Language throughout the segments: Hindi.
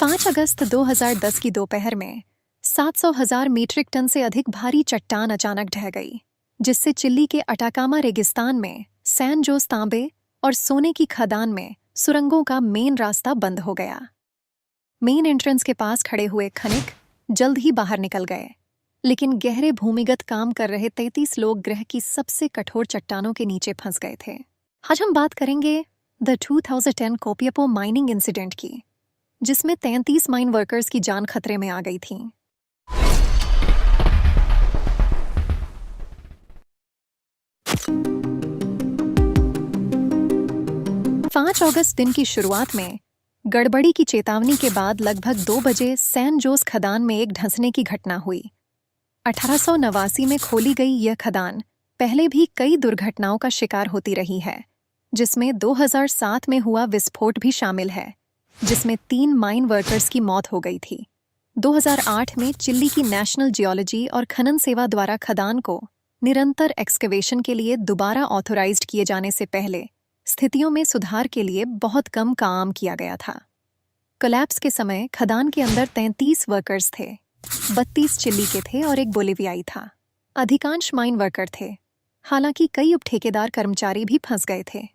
5 अगस्त 2010 की दोपहर में 700,000 मीट्रिक टन से अधिक भारी चट्टान अचानक ढह गई, जिससे चिली के अटाकामा रेगिस्तान में सैन जोस तांबे और सोने की खदान में सुरंगों का मेन रास्ता बंद हो गया। मेन एंट्रेंस के पास खड़े हुए खनिक जल्द ही बाहर निकल गए, लेकिन गहरे भूमिगत काम कर रहे 33 लोग ग्रह की सबसे कठोर चट्टानों के नीचे फंस गए थे। आज हम बात करेंगे द 2010 कोपियापो माइनिंग इंसिडेंट की, जिसमें 33 माइन वर्कर्स की जान खतरे में आ गई थी। पाँच अगस्त दिन की शुरुआत में गड़बड़ी की चेतावनी के बाद लगभग 2 बजे सैन जोस खदान में एक धंसने की घटना हुई। 1889 में खोली गई यह खदान पहले भी कई दुर्घटनाओं का शिकार होती रही है, जिसमें 2007 में हुआ विस्फोट भी शामिल है, जिसमें 3 माइन वर्कर्स की मौत हो गई थी। 2008 में चिली की नेशनल जियोलॉजी और खनन सेवा द्वारा खदान को निरंतर एक्सकवेशन के लिए दोबारा ऑथोराइज्ड किए जाने से पहले स्थितियों में सुधार के लिए बहुत कम काम किया गया था। कोलैप्स के समय खदान के अंदर 33 वर्कर्स थे, 32 चिली के थे और एक बोलिवियाई था। अधिकांश माइन वर्कर थे, हालांकि कई उपठेकेदार कर्मचारी भी फंस गए थे।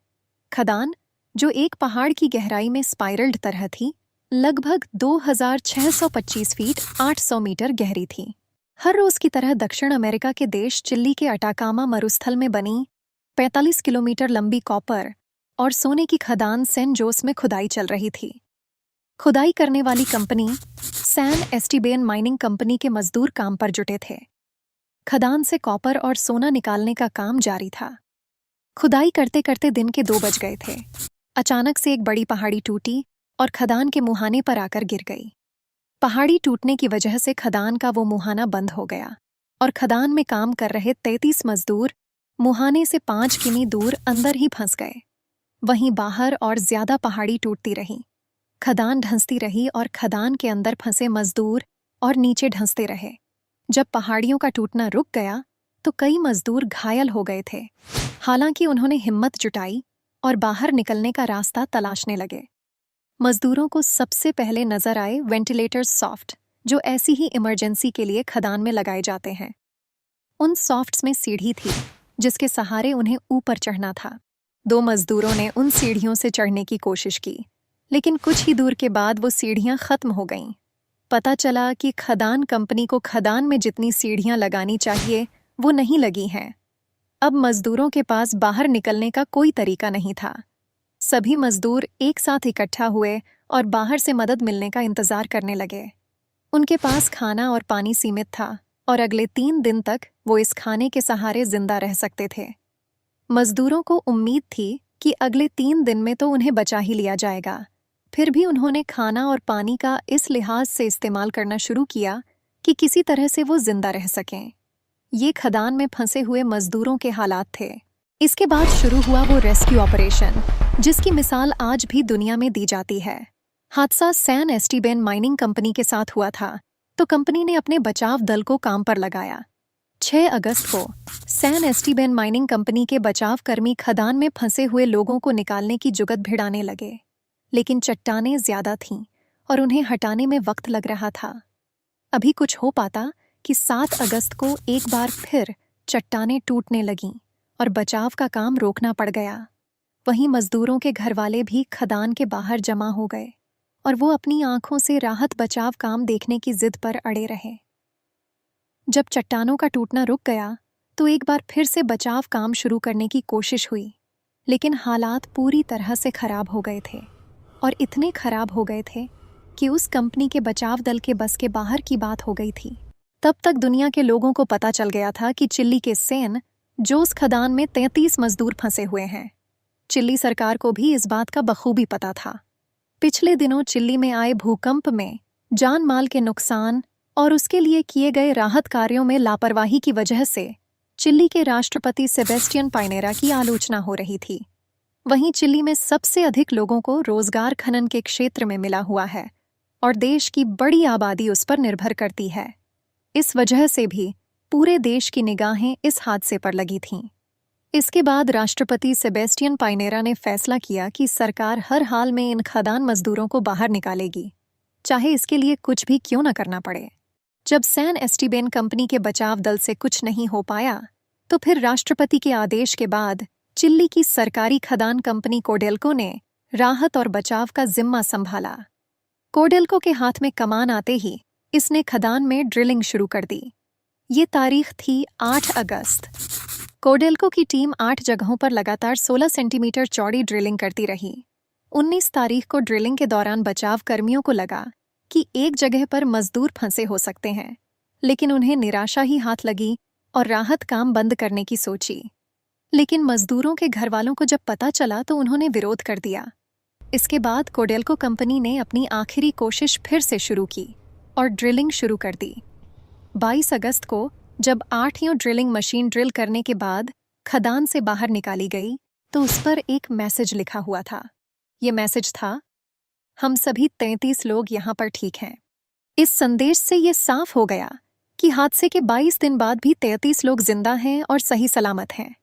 खदान, जो एक पहाड़ की गहराई में स्पाइरल्ड तरह थी, लगभग 2625 फीट 800 मीटर गहरी थी। हर रोज की तरह दक्षिण अमेरिका के देश चिली के अटाकामा मरुस्थल में बनी 45 किलोमीटर लंबी कॉपर और सोने की खदान सैन जोस में खुदाई चल रही थी। खुदाई करने वाली कंपनी सैन एस्टीबेन माइनिंग कंपनी के मजदूर काम पर जुटे थे। खदान से कॉपर और सोना निकालने का काम जारी था। खुदाई करते करते दिन के 2 बज गए थे। अचानक से एक बड़ी पहाड़ी टूटी और खदान के मुहाने पर आकर गिर गई। पहाड़ी टूटने की वजह से खदान का वो मुहाना बंद हो गया और खदान में काम कर रहे 33 मजदूर मुहाने से 5 किमी दूर अंदर ही फंस गए। वहीं बाहर और ज्यादा पहाड़ी टूटती रही। खदान ढंसती रही और खदान के अंदर फंसे मजदूर और नीचे ढंसते रहे। जब पहाड़ियों का टूटना रुक गया तो कई मजदूर घायल हो गए थे। हालांकि उन्होंने हिम्मत जुटाई और बाहर निकलने का रास्ता तलाशने लगे। मजदूरों को सबसे पहले नजर आए वेंटिलेटर्स सॉफ्ट, जो ऐसी ही इमरजेंसी के लिए खदान में लगाए जाते हैं। उन सॉफ्ट्स में सीढ़ी थी, जिसके सहारे उन्हें ऊपर चढ़ना था। 2 मजदूरों ने उन सीढ़ियों से चढ़ने की कोशिश की, लेकिन कुछ ही दूर के बाद वो सीढ़ियां खत्म हो गईं। पता चला कि खदान कंपनी को खदान में जितनी सीढ़ियां लगानी चाहिए वो नहीं लगी हैं। अब मजदूरों के पास बाहर निकलने का कोई तरीका नहीं था। सभी मजदूर एक साथ इकट्ठा हुए और बाहर से मदद मिलने का इंतजार करने लगे। उनके पास खाना और पानी सीमित था और अगले 3 दिन तक वो इस खाने के सहारे जिंदा रह सकते थे। मजदूरों को उम्मीद थी कि अगले 3 दिन में तो उन्हें बचा ही लिया जाएगा। फिर भी उन्होंने खाना और पानी का इस लिहाज से इस्तेमाल करना शुरू किया कि किसी तरह से वो जिंदा रह सकें। ये खदान में फंसे हुए मजदूरों के हालात थे। इसके बाद शुरू हुआ वो रेस्क्यू ऑपरेशन, जिसकी मिसाल आज भी दुनिया में दी जाती है। हादसा सैन एस्टीबेन माइनिंग कंपनी के साथ हुआ था, तो कंपनी ने अपने बचाव दल को काम पर लगाया। 6 अगस्त को सैन एस्टीबेन माइनिंग कंपनी के बचाव कर्मी खदान में फंसे हुए लोगों को निकालने की जुगत भिड़ाने लगे, लेकिन चट्टानें ज्यादा थीं और उन्हें हटाने में वक्त लग रहा था। अभी कुछ हो पाता कि 7 अगस्त को एक बार फिर चट्टानें टूटने लगीं और बचाव का काम रोकना पड़ गया। वहीं मजदूरों के घरवाले भी खदान के बाहर जमा हो गए और वो अपनी आंखों से राहत बचाव काम देखने की जिद पर अड़े रहे। जब चट्टानों का टूटना रुक गया तो एक बार फिर से बचाव काम शुरू करने की कोशिश हुई, लेकिन हालात पूरी तरह से खराब हो गए थे और इतने खराब हो गए थे कि उस कंपनी के बचाव दल के बस के बाहर की बात हो गई थी। तब तक दुनिया के लोगों को पता चल गया था कि चिली के सैन जोस खदान में 33 मजदूर फंसे हुए हैं। चिली सरकार को भी इस बात का बखूबी पता था। पिछले दिनों चिली में आए भूकंप में जान माल के नुकसान और उसके लिए किए गए राहत कार्यों में लापरवाही की वजह से चिली के राष्ट्रपति सेबेस्टियन पाइनेरा की आलोचना हो रही थी। वहीं चिली में सबसे अधिक लोगों को रोजगार खनन के क्षेत्र में मिला हुआ है और देश की बड़ी आबादी उस पर निर्भर करती है। इस वजह से भी पूरे देश की निगाहें इस हादसे पर लगी थीं। इसके बाद राष्ट्रपति सेबेस्टियन पाइनेरा ने फैसला किया कि सरकार हर हाल में इन खदान मजदूरों को बाहर निकालेगी। चाहे इसके लिए कुछ भी क्यों न करना पड़े। जब सैन एस्टीबेन कंपनी के बचाव दल से कुछ नहीं हो पाया, तो फिर राष्ट्रपति के आदेश के बाद चिली की सरकारी खदान कंपनी कोडेल्को ने राहत और बचाव का जिम्मा संभाला। कोडेल्को के हाथ में कमान आते ही इसने खदान में ड्रिलिंग शुरू कर दी। ये तारीख थी 8 अगस्त। कोडेल्को की टीम 8 जगहों पर लगातार 16 सेंटीमीटर चौड़ी ड्रिलिंग करती रही। 19 तारीख को ड्रिलिंग के दौरान बचाव कर्मियों को लगा कि एक जगह पर मजदूर फंसे हो सकते हैं, लेकिन उन्हें निराशा ही हाथ लगी और राहत काम बंद करने की सोची। लेकिन मजदूरों के घरवालों को जब पता चला तो उन्होंने विरोध कर दिया। इसके बाद कोडेल्को कंपनी ने अपनी आखिरी कोशिश फिर से शुरू की और ड्रिलिंग शुरू कर दी। 22 अगस्त को जब 8वीं ड्रिलिंग मशीन ड्रिल करने के बाद खदान से बाहर निकाली गई तो उस पर एक मैसेज लिखा हुआ था। ये मैसेज था, हम सभी 33 लोग यहाँ पर ठीक हैं। इस संदेश से ये साफ हो गया कि हादसे के 22 दिन बाद भी 33 लोग जिंदा हैं और सही सलामत हैं।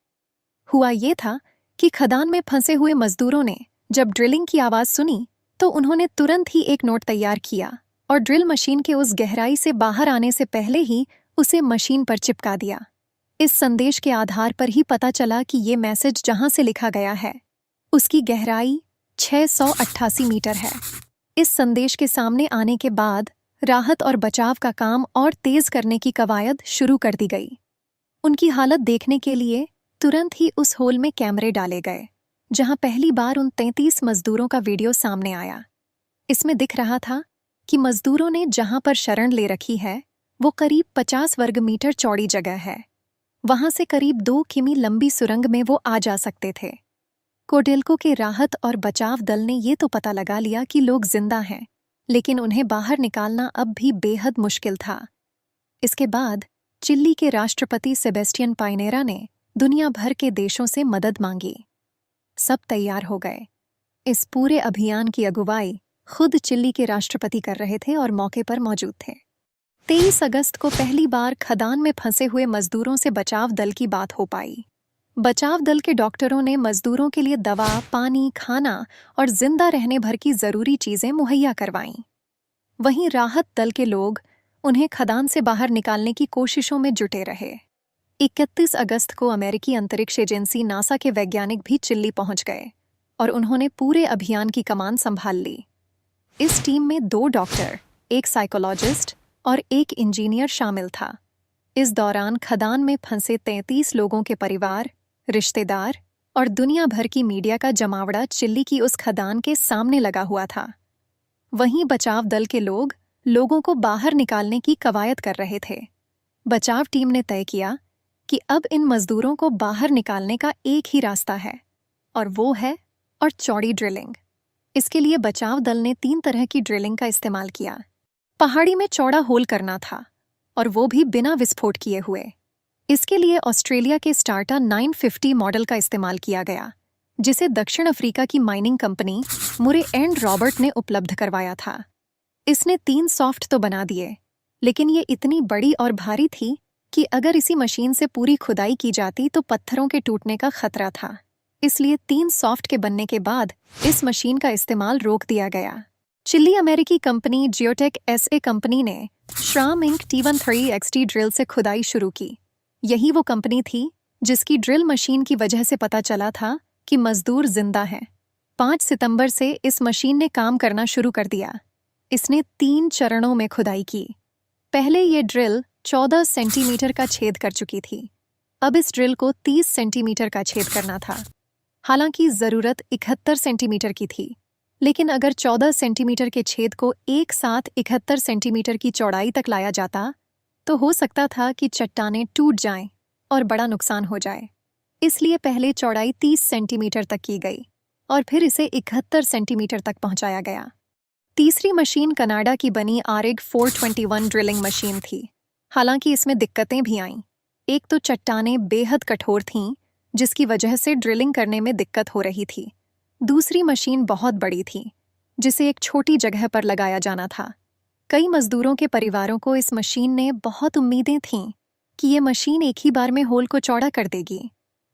हुआ ये था कि खदान में फंसे हुए मजदूरों ने जब ड्रिलिंग की आवाज़ सुनी तो उन्होंने तुरंत ही एक नोट तैयार किया और ड्रिल मशीन के उस गहराई से बाहर आने से पहले ही उसे मशीन पर चिपका दिया। इस संदेश के आधार पर ही पता चला कि ये मैसेज जहां से लिखा गया है उसकी गहराई 688 मीटर है। इस संदेश के सामने आने के बाद राहत और बचाव का काम और तेज करने की कवायद शुरू कर दी गई। उनकी हालत देखने के लिए तुरंत ही उस होल में कैमरे डाले गए जहां पहली बार उन 33 मजदूरों का वीडियो सामने आया। इसमें दिख रहा था कि मजदूरों ने जहां पर शरण ले रखी है वो करीब 50 वर्ग मीटर चौड़ी जगह है। वहां से करीब 2 किमी लंबी सुरंग में वो आ जा सकते थे। कोडेल्को के राहत और बचाव दल ने ये तो पता लगा लिया कि लोग जिंदा हैं, लेकिन उन्हें बाहर निकालना अब भी बेहद मुश्किल था। इसके बाद चिली के राष्ट्रपति सेबेस्टियन पाइनेरा ने दुनिया भर के देशों से मदद मांगी। सब तैयार हो गए। इस पूरे अभियान की अगुवाई खुद चिली के राष्ट्रपति कर रहे थे और मौके पर मौजूद थे। 23 अगस्त को पहली बार खदान में फंसे हुए मजदूरों से बचाव दल की बात हो पाई। बचाव दल के डॉक्टरों ने मजदूरों के लिए दवा, पानी, खाना और जिंदा रहने भर की जरूरी चीजें मुहैया करवाईं। वहीं राहत दल के लोग उन्हें खदान से बाहर निकालने की कोशिशों में जुटे रहे। 31 अगस्त को अमेरिकी अंतरिक्ष एजेंसी नासा के वैज्ञानिक भी चिली पहुंच गए और उन्होंने पूरे अभियान की कमान संभाल ली। इस टीम में 2 डॉक्टर, एक साइकोलॉजिस्ट और एक इंजीनियर शामिल था। इस दौरान खदान में फंसे 33 लोगों के परिवार, रिश्तेदार और दुनिया भर की मीडिया का जमावड़ा चिली की उस खदान के सामने लगा हुआ था। वहीं बचाव दल के लोग लोगों को बाहर निकालने की कवायद कर रहे थे। बचाव टीम ने तय किया कि अब इन मजदूरों को बाहर निकालने का एक ही रास्ता है और वो है और चौड़ी ड्रिलिंग। इसके लिए बचाव दल ने 3 तरह की ड्रिलिंग का इस्तेमाल किया। पहाड़ी में चौड़ा होल करना था और वो भी बिना विस्फोट किए हुए। इसके लिए ऑस्ट्रेलिया के स्टार्टा 950 मॉडल का इस्तेमाल किया गया, जिसे दक्षिण अफ्रीका की माइनिंग कंपनी मुरे एंड रॉबर्ट ने उपलब्ध करवाया था। इसने 3 सॉफ्ट तो बना दिए, लेकिन ये इतनी बड़ी और भारी थी कि अगर इसी मशीन से पूरी खुदाई की जाती तो पत्थरों के टूटने का खतरा था। इसलिए 3 सॉफ्ट के बनने के बाद इस मशीन का इस्तेमाल रोक दिया गया। चिली अमेरिकी कंपनी जियोटेक SA कंपनी ने श्राम इंक T13XT ड्रिल से खुदाई शुरू की। यही वो कंपनी थी जिसकी ड्रिल मशीन की वजह से पता चला था कि मजदूर जिंदा हैं। 5 सितंबर से इस मशीन ने काम करना शुरू कर दिया। इसने 3 चरणों में खुदाई की। पहले ये ड्रिल 14 सेंटीमीटर का छेद कर चुकी थी। अब इस ड्रिल को 30 सेंटीमीटर का छेद करना था। हालांकि ज़रूरत 71 सेंटीमीटर की थी, लेकिन अगर 14 सेंटीमीटर के छेद को एक साथ 71 सेंटीमीटर की चौड़ाई तक लाया जाता तो हो सकता था कि चट्टानें टूट जाएं और बड़ा नुकसान हो जाए। इसलिए पहले चौड़ाई 30 सेंटीमीटर तक की गई और फिर इसे 71 सेंटीमीटर तक पहुंचाया गया। तीसरी मशीन कनाडा की बनी आरिग 421 ड्रिलिंग मशीन थी। हालांकि इसमें दिक्कतें भी आईं। एक तो चट्टानें बेहद कठोर थीं, जिसकी वजह से ड्रिलिंग करने में दिक्कत हो रही थी। दूसरी मशीन बहुत बड़ी थी, जिसे एक छोटी जगह पर लगाया जाना था। कई मजदूरों के परिवारों को इस मशीन ने बहुत उम्मीदें थीं कि ये मशीन एक ही बार में होल को चौड़ा कर देगी,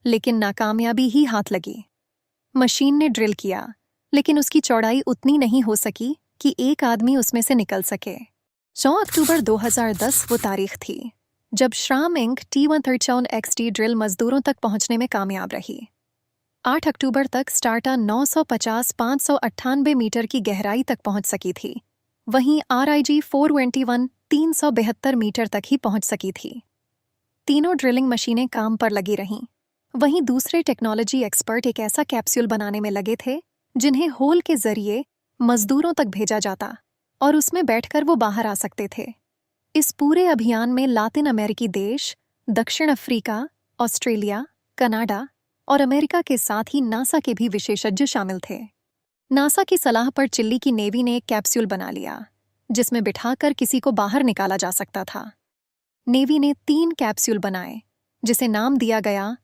लेकिन नाकामयाबी ही हाथ लगी। मशीन ने ड्रिल किया, लेकिन उसकी चौड़ाई उतनी नहीं हो सकी कि एक आदमी उसमें से निकल सके। 9 अक्टूबर 2010 वो तारीख थी जब श्राम इंक T134 XT ड्रिल मजदूरों तक पहुंचने में कामयाब रही। 8 अक्टूबर तक स्टार्टा 950-598 मीटर की गहराई तक पहुंच सकी थी। वहीं RIG 421 372 मीटर तक ही पहुंच सकी थी। तीनों ड्रिलिंग मशीनें काम पर लगी रहीं। वहीं दूसरे टेक्नोलॉजी एक्सपर्ट एक ऐसा कैप्सूल बनाने में लगे थे जिन्हें होल के जरिए मजदूरों तक भेजा जाता और उसमें बैठकर वो बाहर आ सकते थे। इस पूरे अभियान में लातिन अमेरिकी देश, दक्षिण अफ्रीका, ऑस्ट्रेलिया, कनाडा और अमेरिका के साथ ही नासा के भी विशेषज्ञ शामिल थे। नासा की सलाह पर चिली की नेवी ने एक कैप्सूल बना लिया जिसमें बिठाकर किसी को बाहर निकाला जा सकता था। नेवी ने 3 कैप्सूल बनाए जिसे नाम दिया गया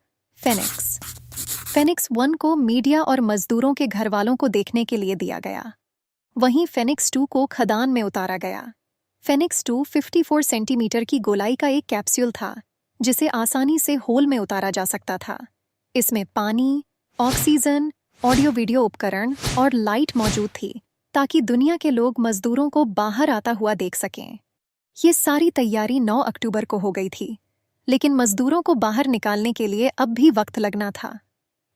फेनिक्स। फेनिक्स 1 को मीडिया और मजदूरों के घरवालों को देखने के लिए दिया गया। वहीं फेनिक्स 2 को खदान में उतारा गया। फेनिक्स 2 54 सेंटीमीटर की गोलाई का एक कैप्सूल था जिसे आसानी से होल में उतारा जा सकता था। इसमें पानी, ऑक्सीजन, ऑडियो वीडियो उपकरण और लाइट मौजूद थी ताकि दुनिया के लोग मजदूरों को बाहर आता हुआ देख सकें। ये सारी तैयारी 9 अक्टूबर को हो गई थी, लेकिन मजदूरों को बाहर निकालने के लिए अब भी वक्त लगना था।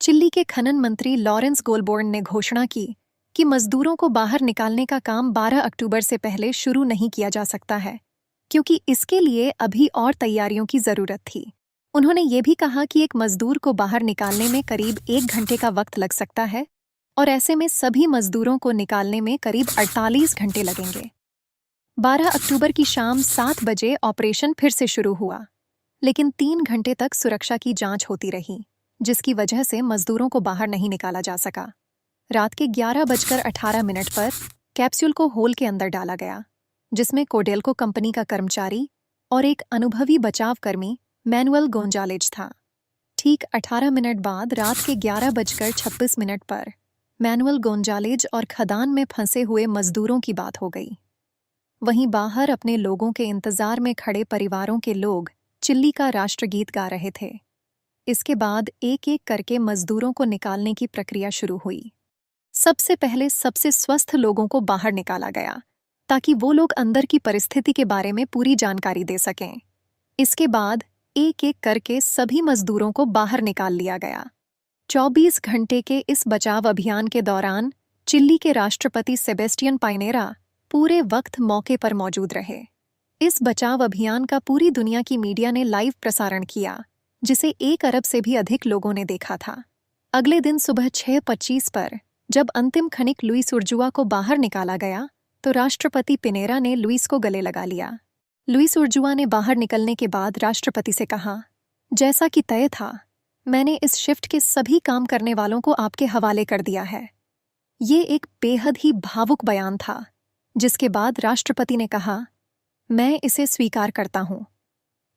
चिली के खनन मंत्री लॉरेंस गोलबोर्न ने घोषणा की कि मजदूरों को बाहर निकालने का काम 12 अक्टूबर से पहले शुरू नहीं किया जा सकता है, क्योंकि इसके लिए अभी और तैयारियों की जरूरत थी। उन्होंने ये भी कहा कि एक मजदूर को बाहर निकालने में करीब 1 घंटे का वक्त लग सकता है और ऐसे में सभी मजदूरों को निकालने में करीब 48 घंटे लगेंगे। 12 अक्टूबर की शाम 7 बजे ऑपरेशन फिर से शुरू हुआ, लेकिन 3 घंटे तक सुरक्षा की जांच होती रही, जिसकी वजह से मजदूरों को बाहर नहीं निकाला जा सका। रात के 11:18 पर कैप्सूल को होल के अंदर डाला गया, जिसमें कोडेल्को कंपनी का कर्मचारी और एक अनुभवी बचावकर्मी मैनुअल गोंजालेज था। ठीक 18 मिनट बाद रात के 11:26 पर मैनुअल गोंजालेज और खदान में फंसे हुए मजदूरों की बात हो गई। वहीं बाहर अपने लोगों के इंतजार में खड़े परिवारों के लोग चिल्ली का राष्ट्रगीत गा रहे थे। इसके बाद एक एक करके मजदूरों को निकालने की प्रक्रिया शुरू हुई। सबसे पहले सबसे स्वस्थ लोगों को बाहर निकाला गया ताकि वो लोग अंदर की परिस्थिति के बारे में पूरी जानकारी दे सकें। इसके बाद एक एक करके सभी मजदूरों को बाहर निकाल लिया गया। 24 घंटे के इस बचाव अभियान के दौरान चिली के राष्ट्रपति सेबेस्टियन पाइनेरा पूरे वक्त मौके पर मौजूद रहे। इस बचाव अभियान का पूरी दुनिया की मीडिया ने लाइव प्रसारण किया, जिसे 1 अरब से भी अधिक लोगों ने देखा था। अगले दिन सुबह 6:25 पर जब अंतिम खनिक लुइस उर्जुआ को बाहर निकाला गया तो राष्ट्रपति पिनेरा ने लुइस को गले लगा लिया। लुइस उर्जुआ ने बाहर निकलने के बाद राष्ट्रपति से कहा, जैसा कि तय था, मैंने इस शिफ्ट के सभी काम करने वालों को आपके हवाले कर दिया है। ये एक बेहद ही भावुक बयान था, जिसके बाद राष्ट्रपति ने कहा, मैं इसे स्वीकार करता हूं।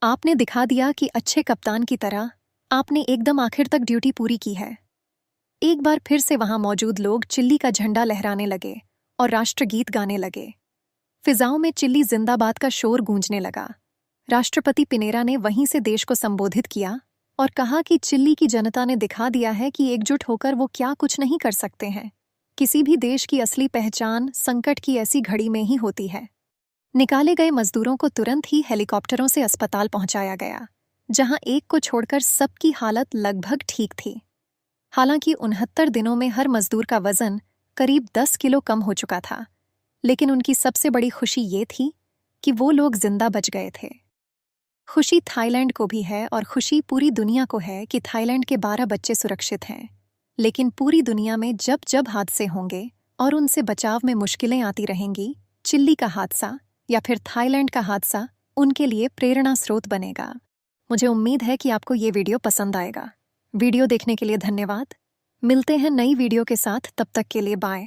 आपने दिखा दिया कि अच्छे कप्तान की तरह आपने एकदम आखिर तक ड्यूटी पूरी की है। एक बार फिर से वहां मौजूद लोग चिल्ली का झंडा लहराने लगे और राष्ट्रगीत गाने लगे। फिजाओं में चिल्ली जिंदाबाद का शोर गूंजने लगा। राष्ट्रपति पिनेरा ने वहीं से देश को संबोधित किया और कहा कि चिल्ली की जनता ने दिखा दिया है कि एकजुट होकर वो क्या कुछ नहीं कर सकते हैं। किसी भी देश की असली पहचान संकट की ऐसी घड़ी में ही होती है। निकाले गए मजदूरों को तुरंत ही हेलीकॉप्टरों से अस्पताल पहुंचाया गया, जहां एक को छोड़कर सबकी हालत लगभग ठीक थी। हालांकि 69 दिनों में हर मजदूर का वजन करीब 10 किलो कम हो चुका था, लेकिन उनकी सबसे बड़ी खुशी ये थी कि वो लोग जिंदा बच गए थे। खुशी थाईलैंड को भी है और खुशी पूरी दुनिया को है कि थाईलैंड के 12 बच्चे सुरक्षित हैं। लेकिन पूरी दुनिया में जब जब हादसे होंगे और उनसे बचाव में मुश्किलें आती रहेंगी, चिल्ली का हादसा या फिर थाईलैंड का हादसा उनके लिए प्रेरणा स्रोत बनेगा। मुझे उम्मीद है कि आपको ये वीडियो पसंद आएगा। वीडियो देखने के लिए धन्यवाद। मिलते हैं नई वीडियो के साथ, तब तक के लिए बाय।